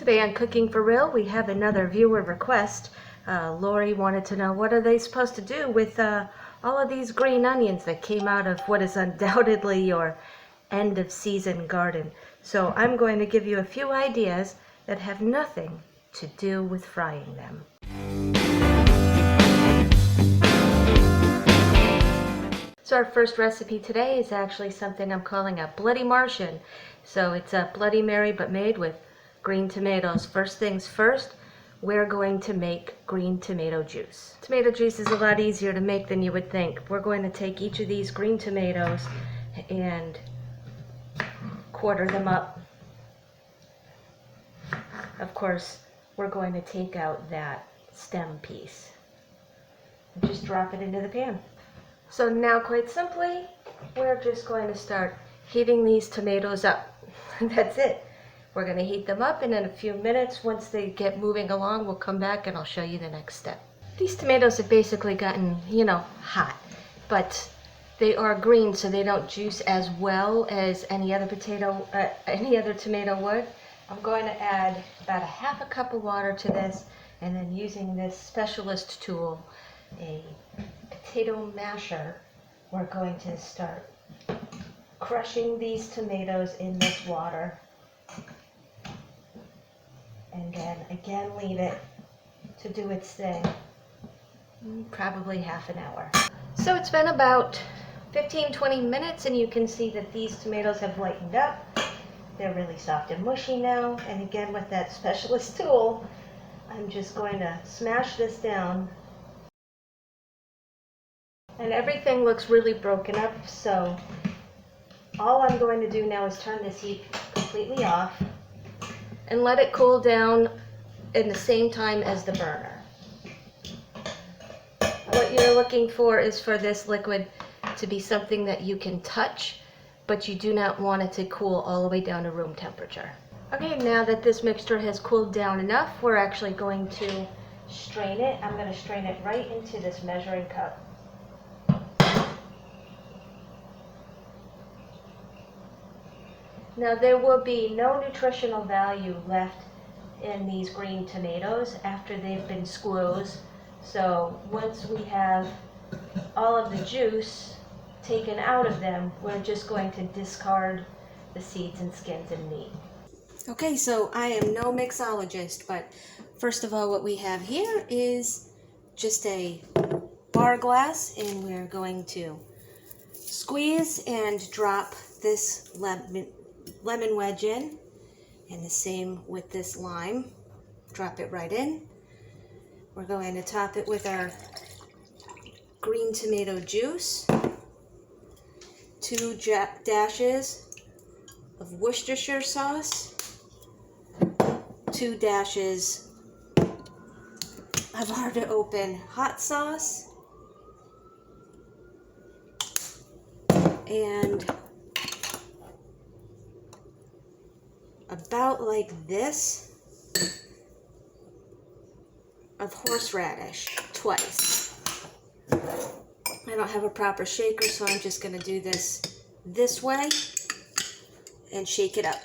Today on Cooking for Real, we have another viewer request. Lori wanted to know, what are they supposed to do with all of these green onions that came out of what is undoubtedly your end of season garden. So I'm going to give you a few ideas that have nothing to do with frying them. So our first recipe today is actually something I'm calling a Bloody Martian. So it's a Bloody Mary but made with green tomatoes. First things first, we're going to make green tomato juice. Tomato juice is a lot easier to make than you would think. We're going to take each of these green tomatoes and quarter them up. Of course, we're going to take out that stem piece and just drop it into the pan. So now, quite simply, we're just going to start heating these tomatoes up. That's it. We're going to heat them up, and in a few minutes, once they get moving along, we'll come back and I'll show you the next step. These tomatoes have basically gotten, hot, but they are green, so they don't juice as well as any other tomato would. I'm going to add about a half a cup of water to this, and then using this specialist tool, a potato masher, we're going to start crushing these tomatoes in this water, and then again leave it to do its thing, probably half an hour. So it's been about 15-20 minutes, and you can see that these tomatoes have lightened up. They're really soft and mushy now, and again with that specialist tool, I'm just going to smash this down. And everything looks really broken up, so all I'm going to do now is turn this heat completely off and let it cool down in the same time as the burner. What you're looking for is for this liquid to be something that you can touch, but you do not want it to cool all the way down to room temperature. Okay, now that this mixture has cooled down enough, we're actually going to strain it. I'm going to strain it right into this measuring cup. Now there will be no nutritional value left in these green tomatoes after they've been squozed. So once we have all of the juice taken out of them, we're just going to discard the seeds and skins and meat. Okay, so I am no mixologist, but first of all, what we have here is just a bar glass, and we're going to squeeze and drop this lemon wedge in, and the same with this lime. Drop it right in. We're going to top it with our green tomato juice, 2 dashes of Worcestershire sauce, 2 dashes of hard to open hot sauce, and about like this of horseradish, twice. I don't have a proper shaker, so I'm just going to do this way and shake it up.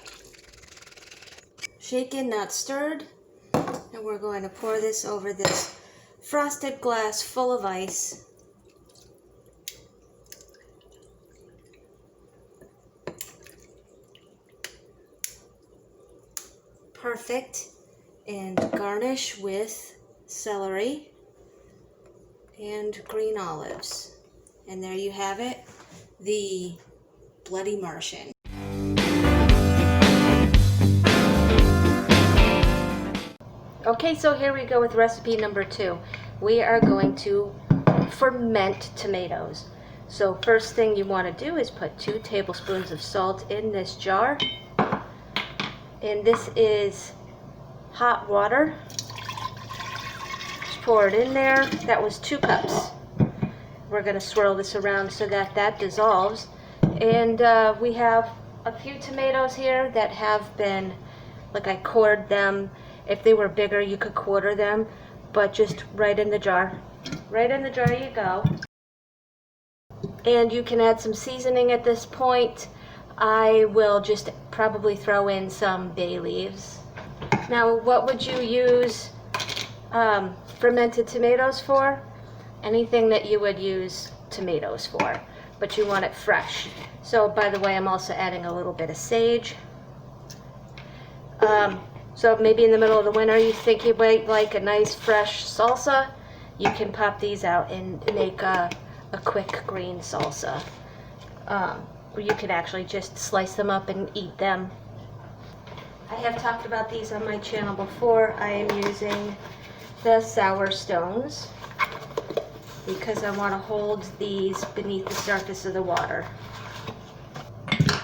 Shaken, not stirred. And we're going to pour this over this frosted glass full of ice. Perfect. And garnish with celery and green olives. And there you have it, the Bloody Martian. Okay, so here we go with recipe number 2. We are going to ferment tomatoes. So first thing you want to do is put 2 tablespoons of salt in this jar. And this is hot water. Just pour it in there. That was 2 cups. We're going to swirl this around so that that dissolves. And we have a few tomatoes here that have been, like I cored them. If they were bigger, you could quarter them, but just right in the jar. Right in the jar you go. And you can add some seasoning at this point. I will just probably throw in some bay leaves. Now, what would you use fermented tomatoes for? Anything that you would use tomatoes for, but you want it fresh. So, by the way, I'm also adding a little bit of sage. So maybe in the middle of the winter you think you might like a nice fresh salsa, you can pop these out and make a quick green salsa. Or you can actually just slice them up and eat them. I have talked about these on my channel before. I am using the Sauer Stones because I want to hold these beneath the surface of the water.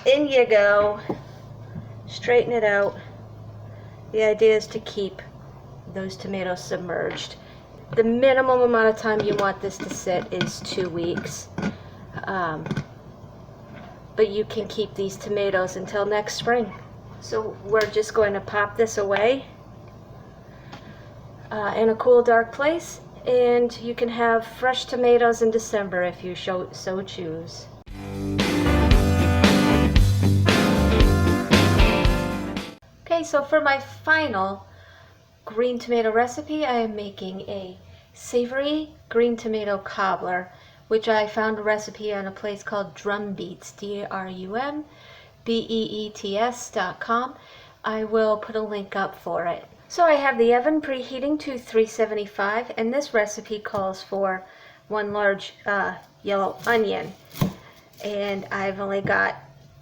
In you go. Straighten it out. The idea is to keep those tomatoes submerged. The minimum amount of time you want this to sit is 2 weeks. But you can keep these tomatoes until next spring. So we're just going to pop this away in a cool, dark place, and you can have fresh tomatoes in December if you so choose. Okay, so for my final green tomato recipe, I am making a savory green tomato cobbler, which I found a recipe on a place called Drumbeats, DRUMBEETS.com. I will put a link up for it. So I have the oven preheating to 375, and this recipe calls for 1 large yellow onion. And I've only got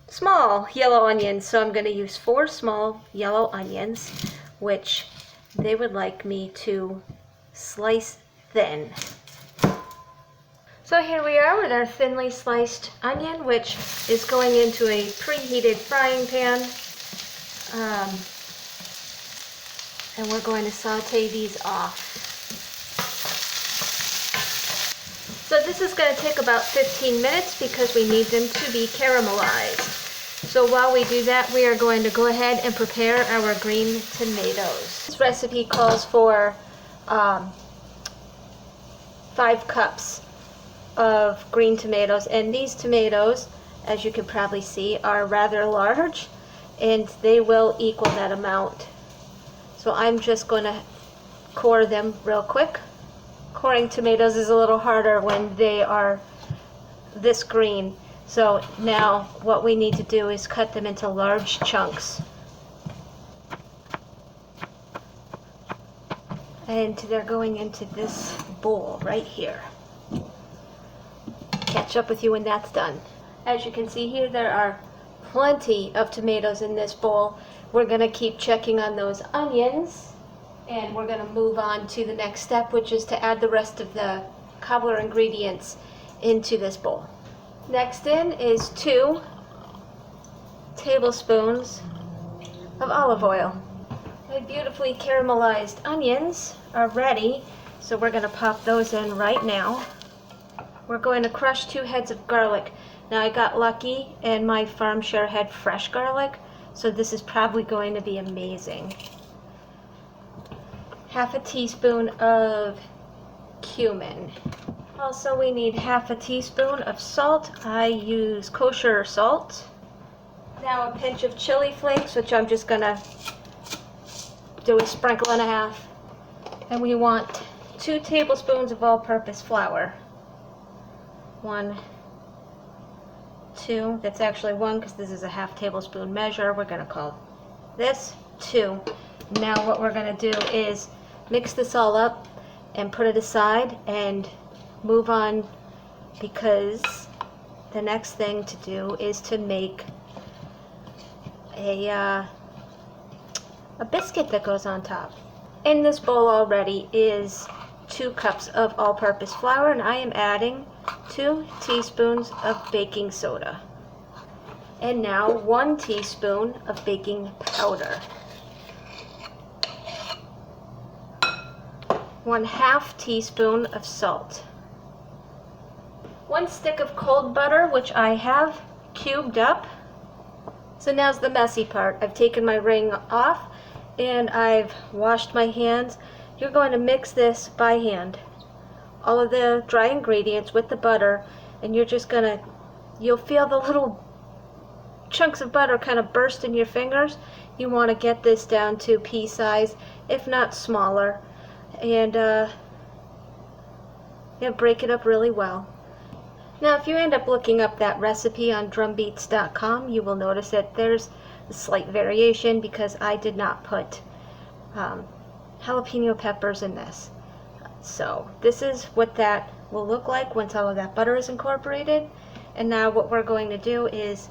small yellow onions, so I'm going to use 4 small yellow onions, which they would like me to slice thin. So here we are with our thinly sliced onion, which is going into a preheated frying pan. And we're going to saute these off. So this is going to take about 15 minutes because we need them to be caramelized. So while we do that, we are going to go ahead and prepare our green tomatoes. This recipe calls for 5 cups of green tomatoes, and these tomatoes, as you can probably see, are rather large, and they will equal that amount. So I'm just going to core them real quick. Coring tomatoes is a little harder when they are this green. So now what we need to do is cut them into large chunks. And they're going into this bowl right here. Catch up with you when that's done. As you can see here, there are plenty of tomatoes in this bowl. We're going to keep checking on those onions, and we're going to move on to the next step, which is to add the rest of the cobbler ingredients into this bowl. Next in is 2 tablespoons of olive oil. My beautifully caramelized onions are ready, so we're going to pop those in right now. We're going to crush 2 heads of garlic. Now I got lucky and my farm share had fresh garlic, so this is probably going to be amazing. Half a teaspoon of cumin. Also, we need half a teaspoon of salt. I use kosher salt. Now a pinch of chili flakes, which I'm just gonna do a sprinkle and a half. And we want 2 tablespoons of all-purpose flour. 1, 2, that's actually 1 because this is a half tablespoon measure. We're gonna call this 2. Now what we're gonna do is mix this all up and put it aside and move on, because the next thing to do is to make a biscuit that goes on top. In this bowl already is 2 cups of all-purpose flour, and I am adding 2 teaspoons of baking soda. And now 1 teaspoon of baking powder. 1/2 teaspoon of salt. 1 stick of cold butter, which I have cubed up. So now's the messy part. I've taken my ring off and I've washed my hands. You're going to mix this by hand, all of the dry ingredients with the butter, and you're just you'll feel the little chunks of butter kind of burst in your fingers. You want to get this down to pea size, if not smaller, and break it up really well. Now, if you end up looking up that recipe on drumbeats.com, you will notice that there's a slight variation because I did not put jalapeno peppers in this. So this is what that will look like once all of that butter is incorporated. And now what we're going to do is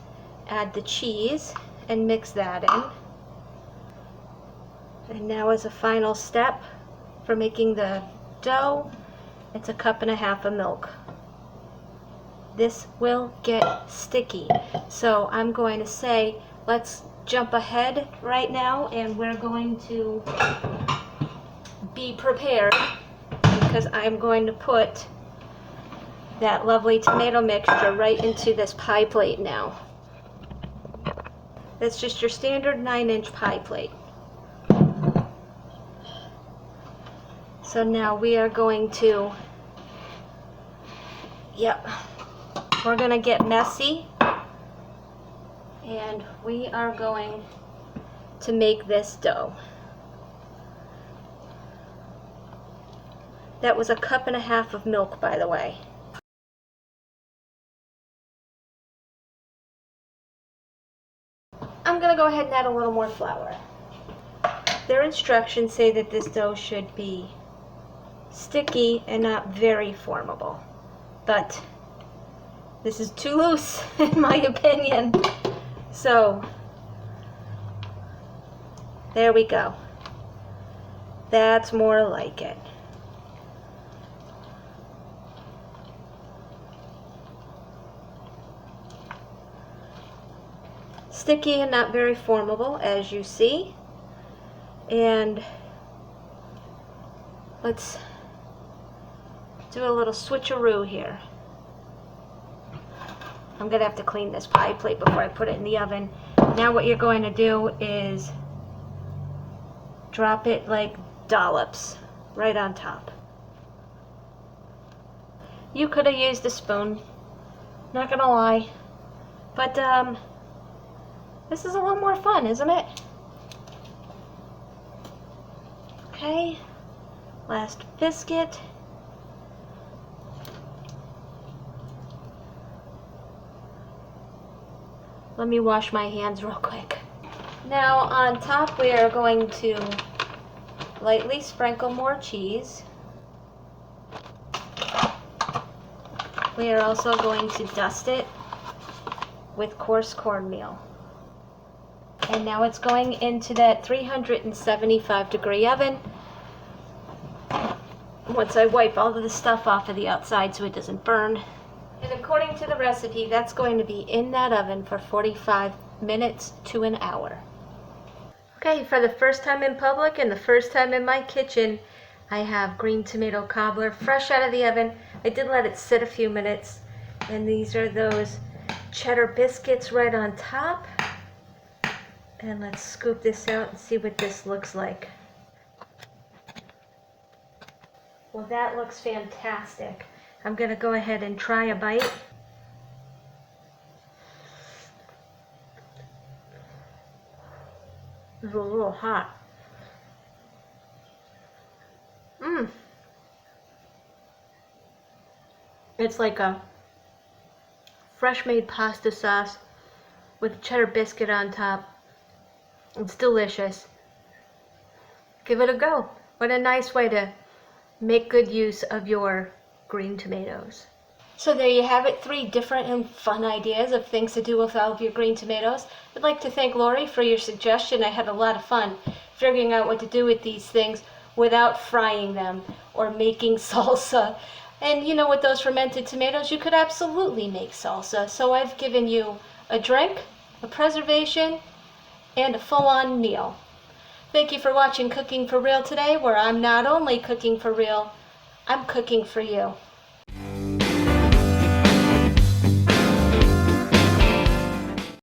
add the cheese and mix that in. And now as a final step for making the dough, it's 1.5 cups of milk. This will get sticky. So I'm going to say, let's jump ahead right now, and we're going to be prepared because I'm going to put that lovely tomato mixture right into this pie plate now. That's just your standard 9-inch pie plate. So now we are going to, we're going to get messy, and we are going to make this dough. That was 1.5 cups of milk, by the way. I'm going to go ahead and add a little more flour. Their instructions say that this dough should be sticky and not very formable, but this is too loose in my opinion. So there we go. That's more like it. Sticky and not very formable, as you see. And let's do a little switcheroo here. I'm gonna have to clean this pie plate before I put it in the oven. Now what you're going to do is drop it like dollops right on top. You could have used a spoon, not gonna lie, but this is a lot more fun, isn't it? Okay, last biscuit. Let me wash my hands real quick. Now on top we are going to lightly sprinkle more cheese. We are also going to dust it with coarse cornmeal. And now it's going into that 375-degree oven. Once I wipe all of the stuff off of the outside so it doesn't burn. And according to the recipe, that's going to be in that oven for 45 minutes to an hour. Okay, for the first time in public and the first time in my kitchen, I have green tomato cobbler fresh out of the oven. I did let it sit a few minutes, and these are those cheddar biscuits right on top. And let's scoop this out and see what this looks like. Well, that looks fantastic. I'm going to go ahead and try a bite. It's a little hot. It's like a fresh made pasta sauce with cheddar biscuit on top. It's delicious. Give it a go. What a nice way to make good use of your green tomatoes. So there you have it, 3 different and fun ideas of things to do with all of your green tomatoes. I'd like to thank Lori for your suggestion. I had a lot of fun figuring out what to do with these things without frying them or making salsa. And you know, with those fermented tomatoes, you could absolutely make salsa. So I've given you a drink, a preservation, and a full-on meal. Thank you for watching Cooking for Real today, where I'm not only cooking for real, I'm cooking for you.